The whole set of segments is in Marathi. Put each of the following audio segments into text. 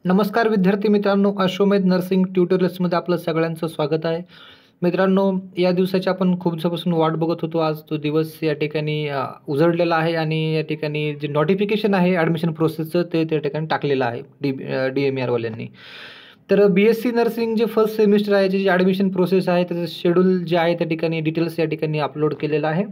नमस्कार विद्यार्थी मित्रांनो, अश्वमेध नर्सिंग ट्युटोरियल्समध्ये आपलं सगळ्यांचं स्वागत आहे. मित्रांनो, या दिवसाची आपण खूप दिवसापासून वाट बघत होतो. आज तो दिवस या ठिकाणी उजळलेला आहे आणि या ठिकाणी जे नोटिफिकेशन आहे ॲडमिशन प्रोसेसचं ते त्या ठिकाणी टाकलेलं आहे DMER वाल्यांनी. तर BSc नर्सिंग जे फर्स्ट सेमिस्टर आहे, जी ॲडमिशन प्रोसेस आहे, त्याचं शेड्यूल जे आहे त्या ठिकाणी डिटेल्स या ठिकाणी अपलोड केलेलं आहे.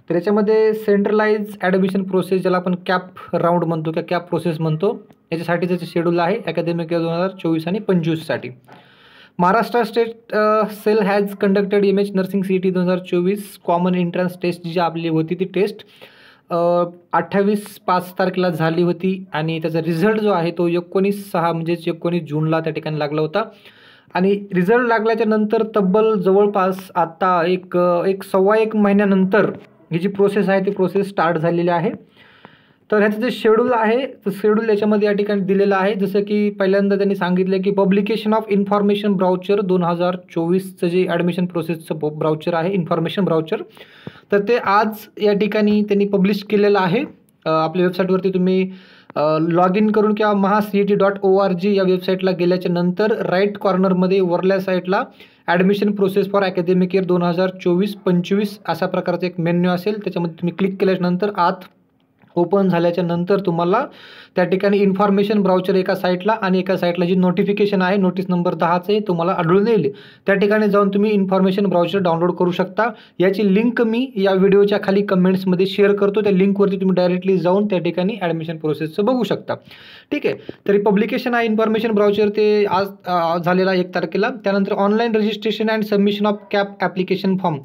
तर याच्यामध्ये सेंट्रलाइज ॲडमिशन प्रोसेस, ज्याला आपण कॅप राऊंड म्हणतो किंवा कॅप प्रोसेस म्हणतो, याच्यासाठी त्याचं शेड्यूल आहे अकॅडमिक इयर 2024 आणि 25साठी. Maharashtra state cell has conducted MH nursing CET 2024 common entrance test जी आपली होती ती टेस्ट 28/5 झाली होती आणि त्याचा रिझल्ट जो आहे तो 19/6 म्हणजेच 19 जूनला त्या ठिकाणी लागला होता. आणि रिझल्ट लागल्याच्या नंतर तब्बल जवळपास आता एक सव्वा एक महिन्यानंतर ही जी प्रोसेस आहे ती प्रोसेस स्टार्ट झालेली आहे. तर ह्याचं जे शेड्यूल आहे तर शेड्यूल याच्यामध्ये या ठिकाणी दिलेलं आहे. जसं की पहिल्यांदा त्यांनी सांगितलं की पब्लिकेशन ऑफ इन्फॉर्मेशन ब्राउचर 2024चं जे ॲडमिशन प्रोसेसचं ब्राउचर आहे, इन्फॉर्मेशन ब्राउचर, तर ते आज या ठिकाणी त्यांनी पब्लिश केलेलं आहे. आपल्या वेबसाईटवरती तुम्ही लॉग इन करून किंवा mahaCET.org या वेबसाईटला गेल्याच्या नंतर राईट कॉर्नरमध्ये वरल्या साईडला admission process for academic year 2024-25 अशा प्रकारचा एक मेन्यू असेल. त्याच्यामध्ये तुम्ही क्लिक केल्याच्यानंतर आत ओपन झाल्याच्या नंतर तुम्हाला त्या ठिकाणी इन्फॉर्मेशन ब्राउचर एका साईटला आणि एका साईटला जी नोटिफिकेशन आहे नोटीस नंबर 10चं आहे तुम्हाला आढळून येईल. त्या ठिकाणी जाऊन तुम्ही इन्फॉर्मेशन ब्राउचर डाउनलोड करू शकता. याची लिंक मी या व्हिडिओच्या खाली कमेंट्समध्ये शेअर करतो. त्या लिंकवरती तुम्ही डायरेक्टली जाऊन त्या ठिकाणी ॲडमिशन प्रोसेसचं बघू शकता. ठीक आहे. तरी पब्लिकेशन आहे इन्फॉर्मेशन ब्राउचर ते आज झालेला 1 तारखेला. त्यानंतर online registration and submission of cap application form.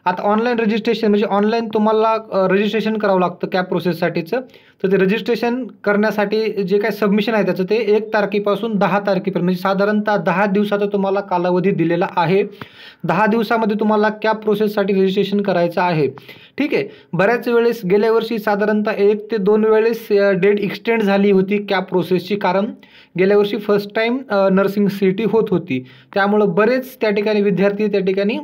आता ऑनलाईन रजिस्ट्रेशन म्हणजे ऑनलाईन तुम्हाला रजिस्ट्रेशन करावं लागतं कॅप प्रोसेससाठीचं. तर ते रजिस्ट्रेशन करण्यासाठी जे काही सबमिशन आहे त्याचं ते 1 तारखेपासून 10 तारखेपर्यंत म्हणजे साधारणतः 10 दिवसाचा तुम्हाला कालावधी दिलेला आहे. 10 दिवसामध्ये तुम्हाला कॅप प्रोसेससाठी रजिस्ट्रेशन करायचं आहे. ठीक आहे. बऱ्याच वेळेस गेल्या वर्षी साधारणतः 1 ते 2 वेळेस डेट एक्सटेंड झाली होती कॅप प्रोसेसची, कारण गेल्या वर्षी फर्स्ट टाईम नर्सिंग CET होत होती. त्यामुळं बरेच त्या ठिकाणी विद्यार्थी त्या ठिकाणी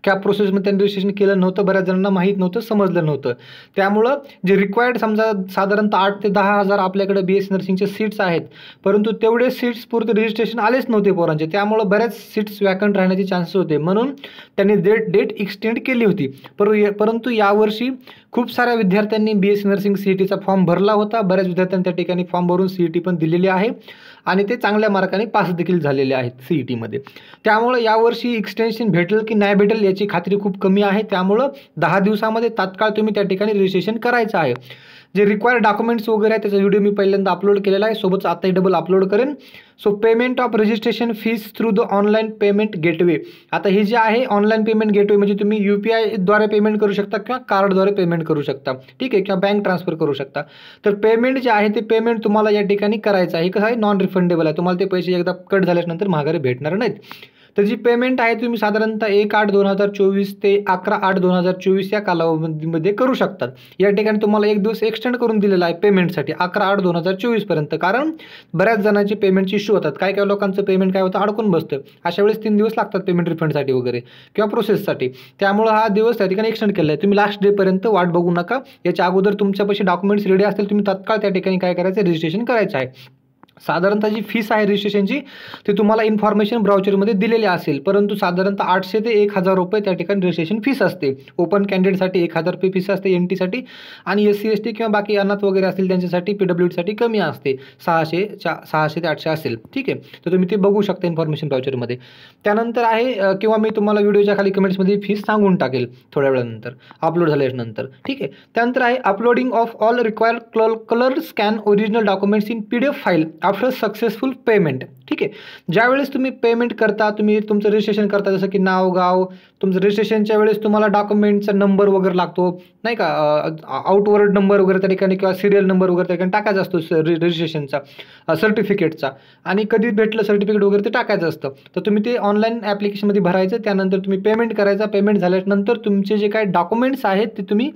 कॅप प्रोसेसमध्ये त्यांनी रजिस्ट्रेशन केलं नव्हतं. बऱ्याच जणांना माहीत नव्हतं, समजलं नव्हतं. त्यामुळं जे रिक्वायर्ड समजा साधारणतः 8 ते 10 हजार आपल्याकडे BSc नर्सिंगचे सीट्स आहेत, परंतु तेवढे सीट्स पुरते रजिस्ट्रेशन आलेच नव्हते पोरांचे. त्यामुळं बऱ्याच सीट्स वॅकंट राहण्याचे चान्सेस होते, म्हणून त्यांनी डेट एक्सटेंड केली होती. परंतु यावर्षी खूप साऱ्या विद्यार्थ्यांनी BSc नर्सिंग CETचा फॉर्म भरला होता. बऱ्याच विद्यार्थ्यांनी त्या ठिकाणी फॉर्म भरून CET पण दिलेली आहे आणि ते चांगल्या मार्काने पास देखील झालेले आहेत CETमध्ये. त्यामुळं यावर्षी एक्सटेन्शन भेटेल की नाही भेटेल याची खात्री खूप कमी आहे. त्यामुळं 10 दिवसामध्ये तात्काळ तुम्ही त्या ठिकाणी रजिस्ट्रेशन करायचं आहे. जे रिक्वायर्ड डॉक्युमेंट्स वगैरे आहे त्याचा व्हिडिओ मी पहिल्यांदा अपलोड केलेला आहे, सोबतच आताही डबल अपलोड करेन. So payment of registration fees through the online payment gateway. आता ही जी आहे ऑनलाईन पेमेंट गेटवे म्हणजे तुम्ही UPIद्वारे पेमेंट करू शकता किंवा कार्डद्वारे पेमेंट करू शकता. ठीक आहे, किंवा बँक ट्रान्सफर करू शकता. तर पेमेंट जे आहे ते पेमेंट तुम्हाला या ठिकाणी करायचं आहे. कसं आहे, नॉन रिफंडेबल आहे. तुम्हाला ते पैसे एकदा कट झाल्यानंतर माघारी भेटणार नाहीत. तर जी पेमेंट आहे तुम्ही साधारणतः 1/8/2024 ते 11/8/2024 या कालावधीमध्ये करू शकतात. या ठिकाणी तुम्हाला 1 दिवस एक्सटेंड करून दिलेला आहे पेमेंटसाठी 11/8/2024 पर्यंत, कारण बऱ्याच जणांची पेमेंटची इश्यू होतात. काही काही लोकांचं पेमेंट काय होतं, अडकून बसतं. अशा वेळेस 3 दिवस लागतात पेमेंट रिफंडसाठी वगैरे किंवा प्रोसेससाठी. त्यामुळं हा दिवस त्या ठिकाणी एक्सटेंड केला आहे. तुम्ही लास्ट डेपर्यंत वाट बघू नका. याच्या अगोदर तुमच्यापाशी डॉक्युमेंट्स रेडी असतील, तुम्ही तात्काळ त्या ठिकाणी काय करायचं, रजिस्ट्रेशन करायचं आहे. साधारणतः जी फीस आहे रजिस्ट्रेशनची ती तुम्हाला इन्फॉर्मेशन ब्राउचरमध्ये दिलेली असेल, परंतु साधारणतः 800 ते 1000 रुपये त्या ठिकाणी रजिस्ट्रेशन फीस असते. ओपन कॅन्डिडेटसाठी 1000 रुपये फीस असते NTसाठी, आणि SC ST किंवा बाकी अनाथ वगैरे असतील त्यांच्यासाठी PWDसाठी कमी असते, 600 ते 800 असेल. ठीक आहे. तर तुम्ही ते बघू शकता इन्फॉर्मेशन ब्राउचरमध्ये. त्यानंतर आहे किंवा मी तुम्हाला व्हिडिओच्या खाली कमेंट्समध्ये फीस सांगून टाकेल थोड्या वेळानंतर अपलोड झाल्यानंतर. ठीक आहे. त्यानंतर आहे uploading of all required colour scan original documents in PDF file after successful payment. ठीक आहे. ज्यावेळेस तुम्ही पेमेंट करता, तुम्ही तुमचं रजिस्ट्रेशन करता, जसं की नाव गाव, तुमचं रजिस्ट्रेशनच्या वेळेस तुम्हाला डॉक्युमेंटचा नंबर वगैरे लागतो नाही का, आउटवर्ड नंबर वगैरे त्या ठिकाणी किंवा सिरियल नंबर वगैरे त्या ठिकाणी टाकायचा असतो रजिस्ट्रेशनचा, सर्टिफिकेटचा, आणि कधी भेटलं सर्टिफिकेट वगैरे ते टाकायचं असतं. तर तुम्ही ते ऑनलाईन ॲप्लिकेशनमध्ये भरायचं. त्यानंतर तुम्ही पेमेंट करायचा. पेमेंट झाल्यानंतर तुमचे जे काही डॉक्युमेंट्स आहेत ते तुम्ही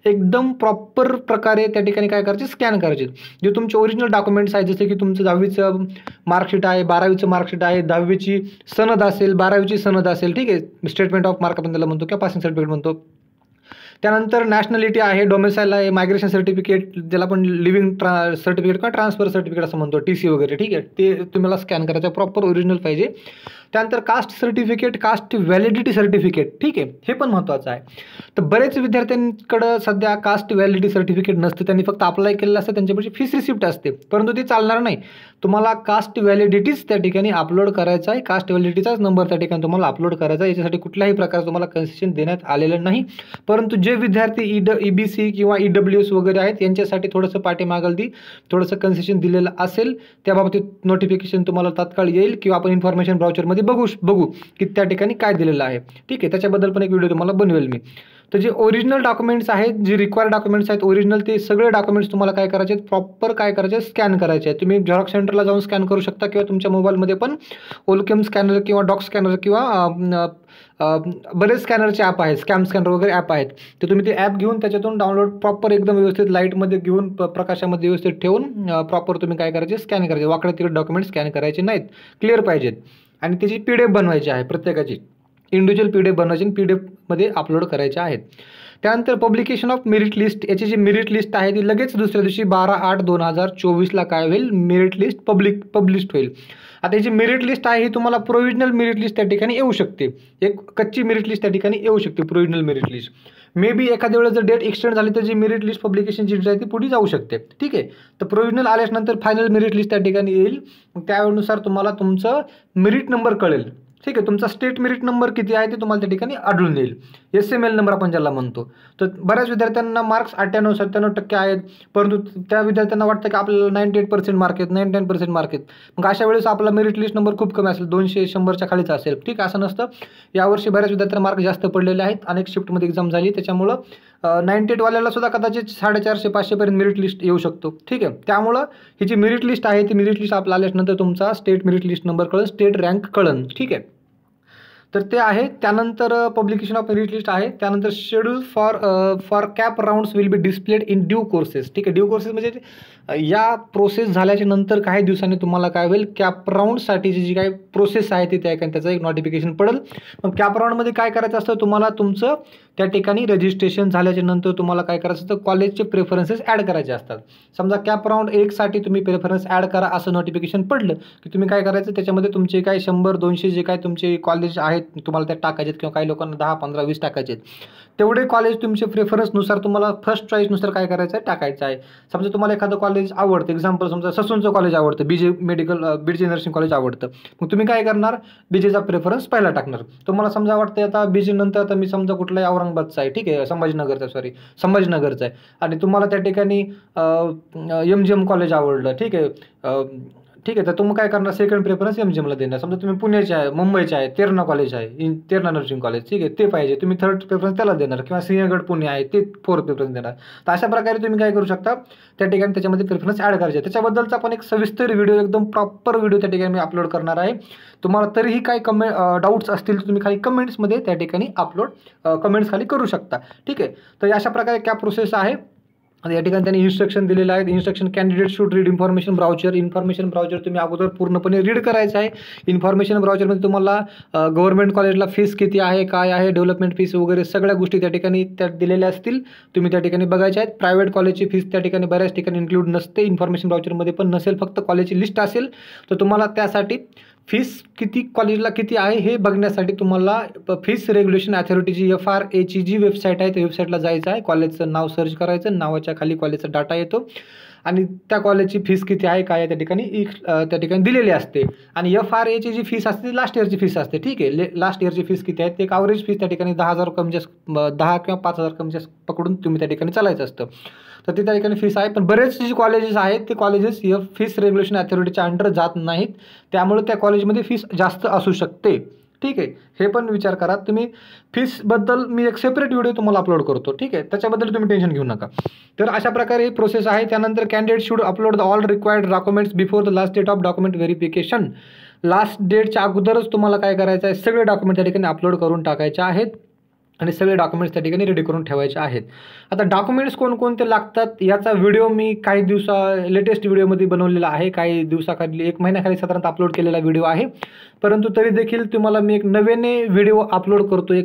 एकदम प्रॉपर प्रकारे त्या ठिकाणी काय करायचे, स्कॅन करायचे. जे तुमचे ओरिजिनल डॉक्युमेंट्स आहेत, जसे की तुमचं 10वीचं मार्कशीट आहे, 12वीचं मार्कशीट आहे, 10वीची सनद असेल, 12वीची सनद असेल. ठीक आहे. स्टेटमेंट ऑफ मार्क आपण त्याला म्हणतो किंवा पासिंग सर्टिफिकेट म्हणतो. त्यानंतर नॅशनॅलिटी आहे, डोमेसाईल आहे, मायग्रेशन सर्टिफिकेट ज्याला आपण लिव्हिंग सर्टिफिकेट किंवा ट्रान्सफर सर्टिफिकेट असं म्हणतो, TC वगैरे, ठीक आहे, ते तुम्हाला स्कॅन करायचं, प्रॉपर ओरिजिनल पाहिजे. त्यानंतर caste certificate, caste validity certificate, ठीक आहे, हे पण महत्त्वाचं आहे. तर बरेच विद्यार्थ्यांकडं सध्या कास्ट व्हॅलिडिटी सर्टिफिकेट नसतं, त्यांनी फक्त अप्लाय केलेलं असतं, त्यांच्यापाशी फीस रिसिप्ट असते, परंतु ते चालणार नाही. तुम्हाला कास्ट व्हॅलिडिटीच त्या ठिकाणी अपलोड करायचा आहे, कास्ट व्हॅलिडिटीचाच नंबर त्या ठिकाणी तुम्हाला अपलोड करायचा आहे. याच्यासाठी कुठल्याही प्रकारचं तुम्हाला कन्सेशन देण्यात आलेलं नाही. परंतु जे विद्यार्थी EBC किंवा EWS वगैरे आहेत यांच्यासाठी थोडंसं पाठीमागलती थोडंसं कन्सेशन दिलेलं असेल, त्याबाबतीत नोटिफिकेशन तुम्हाला तात्काळ येईल किंवा आपण इन्फॉर्मेशन ब्राउचरमध्ये बघू की त्या ठिकाणी काय दिलेलं आहे, ठीक आहे. त्याच्याबद्दल पण एक व्हिडिओ तुम्हाला बनवेल मी. तर जे ओरिजिनल डॉक्युमेंट्स आहेत, जे रिक्वायर्ड डॉक्युमेंट्स आहेत ओरिजिनल, ते सगळे डॉक्युमेंट्स तुम्हाला काय करायचे आहेत, प्रॉपर काय करायचे आहे, स्कॅन करायचे आहेत. तुम्ही झेरॉक्स सेंटरला जाऊन स्कॅन करू शकता किंवा तुमच्या मोबाईलमध्ये पण ओलकेम स्कॅनर किंवा डॉक स्कॅनर किंवा बरेच स्कॅनरचे ॲप आहेत, स्कॅम स्कॅनर वगैरे ॲप आहेत. तर तुम्ही ते ॲप घेऊन त्याच्यातून डाउनलोड प्रॉपर एकदम व्यवस्थित लाईटमध्ये घेऊन प्रकाशामध्ये व्यवस्थित ठेवून प्रॉपर तुम्ही काय करायचे, स्कॅन करायचे. वाकडे तिकडे डॉक्युमेंट स्कॅन करायचे नाहीत, क्लिअर पाहिजेत. आणि त्याची PDF बनवायची आहे, प्रत्येकाची इंडिव्हिज्युअल PDF बनवायची आणि PDFमध्ये अपलोड करायचे आहेत. त्यानंतर पब्लिकेशन ऑफ मेरिट लिस्ट, याची जी मेरिट लिस्ट आहे ती लगेच दुसऱ्या दिवशी 12/8/2024 काय होईल, मेरिट लिस्ट पब्लिश होईल. आता याची मेरिट लिस्ट आहे ही तुम्हाला प्रोव्हिजनल मेरिट लिस्ट त्या ठिकाणी येऊ शकते, एक कच्ची मेरिट लिस्ट त्या ठिकाणी येऊ शकते, provisional merit list. May be एखाद्या वेळेस जर डेट एक्सटेंड झाली तर जी मेरिट लिस्ट पब्लिकेशनची जी आहे ती पुढे जाऊ शकते, ठीक आहे. तर प्रोव्हिजनल आल्यानंतर फायनल मेरिट लिस्ट त्या ठिकाणी येईल. मग त्यानुसार तुम्हाला तुमचं मेरिट नंबर कळेल, ठीक आहे. तुमचा स्टेट मेरिट नंबर किती आहे ते तुम्हाला त्या ठिकाणी आढळून येईल, SML नंबर आपण ज्याला म्हणतो. तर बऱ्याच विद्यार्थ्यांना मार्क्स 98-97% आहेत, परंतु त्या विद्यार्थ्यांना वाटतं की आपल्याला 98% मार्क आहेत, 99% मार्क आहेत. मग अशा वेळेस आपला मेरिट लिस्ट नंबर खूप कमी असेल, 200-100च्या खालीच असेल, ठीक आहे. असं नसतं. यावर्षी बऱ्याच विद्यार्थ्यांना मार्क जास्त पडलेले आहेत, अनेक शिफ्टमध्ये एक्झाम झाली, त्याच्यामुळं 98वाल्याला सुद्धा कदाचित 450-500पर्यंत मेरिट लिस्ट येऊ शकतो, ठीक आहे. त्यामुळं ही जी मेरिट लिस्ट आहे ती मेरिट लिस्ट आपल्याला आल्यानंतर तुमचा स्टेट मेरिट लिस्ट नंबर कळेल, स्टेट रँक कळेल, ठीक आहे. तर ते आहे. त्यानंतर पब्लिकेशन ऑफ मेरिट लिस्ट आहे. त्यानंतर schedule for cap rounds will be displayed in due courses, ठीक आहे. ड्यू कोर्सेस म्हणजे या प्रोसेस झाल्याच्या नंतर काही दिवसांनी तुम्हाला काय होईल, कॅप राऊंडसाठीची जी काही प्रोसेस आहे ती त्या त्याचं एक नोटिफिकेशन पडेल. मग कॅप राऊंडमध्ये काय करायचं असतं, तुम्हाला तुमचं त्या ठिकाणी रजिस्ट्रेशन झाल्याच्या नंतर तुम्हाला काय करायचं असतं, कॉलेजचे प्रेफरन्सेस ॲड करायचे असतात. समजा कॅप राऊंड 1साठी तुम्ही प्रेफरन्स ॲड करा असं नोटिफिकेशन पडलं की तुम्ही काय करायचं, त्याच्यामध्ये तुमचे काय 100-200 जे काय तुमचे कॉलेज आहेत तुम्हाला त्यात टाकायचे आहेत किंवा काही लोकांना 10, 15, 20 टाकायचे आहेत, तेवढे कॉलेज तुमचे प्रेफरन्सनुसार तुम्हाला फर्स्ट चॉईसनुसार काय करायचं आहे, टाकायचं आहे. समजा तुम्हाला एखादं कॉलेज आवडतं, एक्झाम्पल समजा ससूनचं कॉलेज आवडतं, BJ नर्सिंग कॉलेज आवडतं, मग तुम्ही काय करणार, BJचा प्रेफरन्स पहिला टाकणार. तुम्हाला समजा वाटतं आता BJ नंतर आता मी समजा कुठलाही औरंगाबादचा आहे, ठीक आहे, संभाजीनगरचा आहे आणि तुम्हाला त्या ठिकाणी MGM कॉलेज आवडलं, ठीक आहे. तर तुम्ही काय करणार, सेकंड प्रेफरन्स MGMला देणार. समजा तुम्ही पुण्याचे आहे, मुंबईचे आहे, तेरणा कॉलेज आहे, तेरणा नर्सिंग कॉलेज, ठीक आहे, ते पाहिजे, तुम्ही थर्ड प्रेफरन्स त्याला देणार किंवा सिंहगड पुणे आहे ते फोर्थ प्रेफरन्स देणार. तर अशा प्रकारे तुम्ही काय करू शकता, त्या ठिकाणी त्याच्यामध्ये प्रेफरन्स ॲड करायचे. त्याच्याबद्दलचा पण एक सविस्तर व्हिडिओ, एकदम प्रॉपर व्हिडिओ त्या ठिकाणी मी अपलोड करणार आहे. तुम्हाला तरीही काय डाऊट्स असतील तर तुम्ही खाली कमेंट्समध्ये त्या ठिकाणी कमेंट्स खाली करू शकता, ठीक आहे. तर अशा प्रकारे क्या प्रोसेस आहे. या ठिकाणी त्यांनी इन्स्ट्रक्शन दिलेलं आहे. Instruction, candidate should read information brochure तुम्ही अगोदर पूर्णपणे रीड करायचं आहे. इन्फॉर्मेशन ब्राउचरमध्ये तुम्हाला गव्हर्नमेंट कॉलेजला फीस किती आहे, काय आहे, डेव्हलपमेंट फीस वगैरे सगळ्या गोष्टी त्या ठिकाणी त्यात दिलेल्या असतील, तुम्ही त्या ठिकाणी बघायच्या आहेत. प्रायव्हेट कॉलेजची फीस त्या ठिकाणी बऱ्याच ठिकाणी इन्क्लूड नसते, इन्फॉर्मेशन ब्राउचरमध्ये पण नसेल, फक्त कॉलेजची लिस्ट असेल. तर तुम्हाला त्यासाठी फीस किती कॉलेजला किती आहे हे बघण्यासाठी तुम्हाला फीस रेग्युलेशन अथॉरिटीची FRAची जी वेबसाईट आहे त्या वेबसाईटला जायचं आहे. कॉलेजचं नाव सर्च करायचं, नावाच्या खाली कॉलेजचा डाटा येतो आणि त्या कॉलेजची फीस किती आहे काय आहे त्या ठिकाणी दिलेली असते. आणि FRAची जी फीस असते ती लास्ट इयरची फीस असते, ठीक आहे. लास्ट इयरची फीस किती आहे, एक ॲव्हरेज फीस त्या ठिकाणी 10,000 कमी जास्त 10 किंवा 5,000 कमी जास्त पकडून तुम्ही त्या ठिकाणी चालायचं असतं. तर ते त्या ठिकाणी फीस आहे. पण बरेच जे कॉलेजेस आहेत ते कॉलेजेस फीस रेग्युलेशन अथॉरिटीच्या अंडर जात नाहीत, त्यामुळे त्या कॉलेजमध्ये फीस जास्त असू शकते, ठीक आहे. हे पण विचार करा तुम्ही. फीसबद्दल मी एक सेपरेट व्हिडिओ तुम्हाला अपलोड करतो, ठीक आहे, त्याच्याबद्दल तुम्ही टेन्शन घेऊ नका. तर अशा प्रकारे ही प्रोसेस आहे. त्यानंतर candidate should upload the all required documents before the last date of document verification. Last डेटच्या अगोदरच तुम्हाला काय करायचं आहे, सगळे डॉक्युमेंट त्या ठिकाणी अपलोड करून टाकायचे आहेत. आणि सगळे डॉक्युमेंट्स त्या ठिकाणी रेडी करून ठेवायचे आहेत. आता डॉक्युमेंट्स कोणकोणते लागतात याचा व्हिडिओ मी काही लेटेस्ट व्हिडिओमध्ये बनवलेला आहे. काही दिवसाखाली 1 महिन्याखाली साधारणतः अपलोड केलेला व्हिडिओ आहे. परंतु तरी देखील तुम्हाला मी एक नव्याने व्हिडिओ अपलोड करतो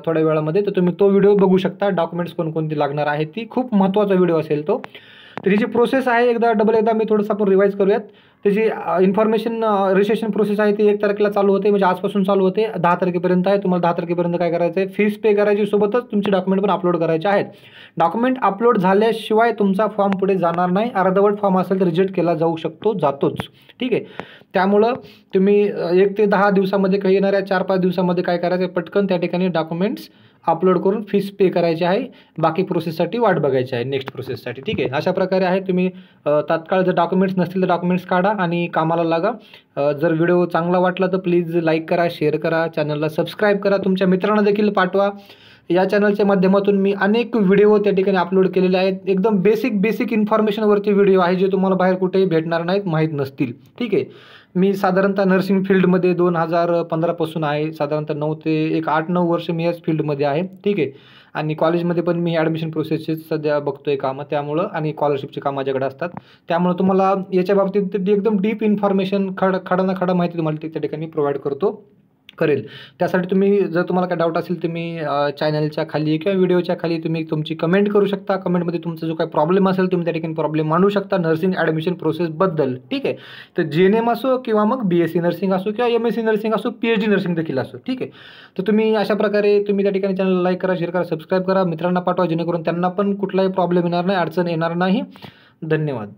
थोड्या वेळामध्ये. तर तुम्ही तो व्हिडिओ बघू शकता. डॉक्युमेंट्स कोणकोणते लागणार आहेत ती खूप महत्त्वाचा व्हिडिओ असेल तो. तर ही जी प्रोसेस आहे एकदा मी थोडंसं आपण रिवाईज करूयात. त्याची इन्फॉर्मेशन रजिस्ट्रेशन प्रोसेस आहे ती 1 तारखेला चालू होते, म्हणजे आजपासून चालू होते. 10 तारखेपर्यंत आहे. तुम्हाला 10 तारखेपर्यंत काय करायचं आहे, फीस पे करायची, सोबतच तुमचे डॉक्युमेंट पण अपलोड करायचे आहेत. डॉक्युमेंट अपलोड झाल्याशिवाय तुमचा फॉर्म पुढे जाणार नाही. अर्धवट फॉर्म असेल तर रिजेक्ट केला जाऊ शकतो, जातोच. ठीक आहे. त्यामुळं तुम्ही 1 ते 10 दिवसामध्ये काही येणाऱ्या 4-5 दिवसामध्ये काय करायचं आहे, पटकन त्या ठिकाणी डॉक्युमेंट्स अपलोड करून फीस पे करायची आहे. बाकी प्रोसेससाठी वाट बघायची आहे, नेक्स्ट प्रोसेससाठी. ठीक आहे. अशा प्रकारे आहे. तुम्ही तात्काळ जर डॉक्युमेंट्स नसतील तर डॉक्युमेंट्स काढा आणि कामाला लागा. जर व्हिडिओ चांगला वाटला तर प्लीज लाईक करा, शेअर करा, चॅनलला सबस्क्राईब करा, तुमच्या मित्रांना देखील पाठवा. या चॅनलच्या माध्यमातून मी अनेक व्हिडिओ त्या ठिकाणी अपलोड केलेले आहेत. एकदम बेसिक इन्फॉर्मेशनवरती व्हिडिओ आहे, जे तुम्हाला बाहेर कुठेही भेटणार नाहीत, माहीत नसतील. ठीक आहे. मी साधारणतः नर्सिंग फील्डमध्ये 2015 पासून आहे. साधारणतः 9 ते एक 8-9 वर्ष मी याच फील्डमध्ये आहे. ठीक आहे. आणि कॉलेजमध्ये पण मी ॲडमिशन प्रोसेसचेच सध्या बघतोय कामं, त्यामुळं आणि स्कॉलरशिपची कामं माझ्याकडे असतात. त्यामुळं तुम्हाला याच्या बाबतीत एकदम डीप इन्फॉर्मेशन खडा ना खडा माहिती तुम्हाला त्या ठिकाणी प्रोव्हाइड करेल. त्यासाठी जर तुम्हाला काही डाऊट असेल तुम्ही चॅनलच्या खाली किंवा व्हिडिओच्या खाली तुम्ही तुमची कमेंट करू शकता. कमेंटमध्ये तुमचा जो काही प्रॉब्लेम असेल तुम्ही त्या ठिकाणी प्रॉब्लेम मांडू शकता नर्सिंग ॲडमिशन प्रोसेसबद्दल. ठीक आहे. तर GNM असो किंवा मग BSc नर्सिंग असो किंवा MSc नर्सिंग असो, PhD नर्सिंग देखील असो. ठीक आहे. तर तुम्ही अशा प्रकारे त्या ठिकाणी चॅनलला लाईक करा, शेअर करा, सबस्क्राईब करा, मित्रांना पाठवा, जेणेकरून त्यांना पण कुठलाही प्रॉब्लेम येणार नाही, अडचण येणार नाही. धन्यवाद.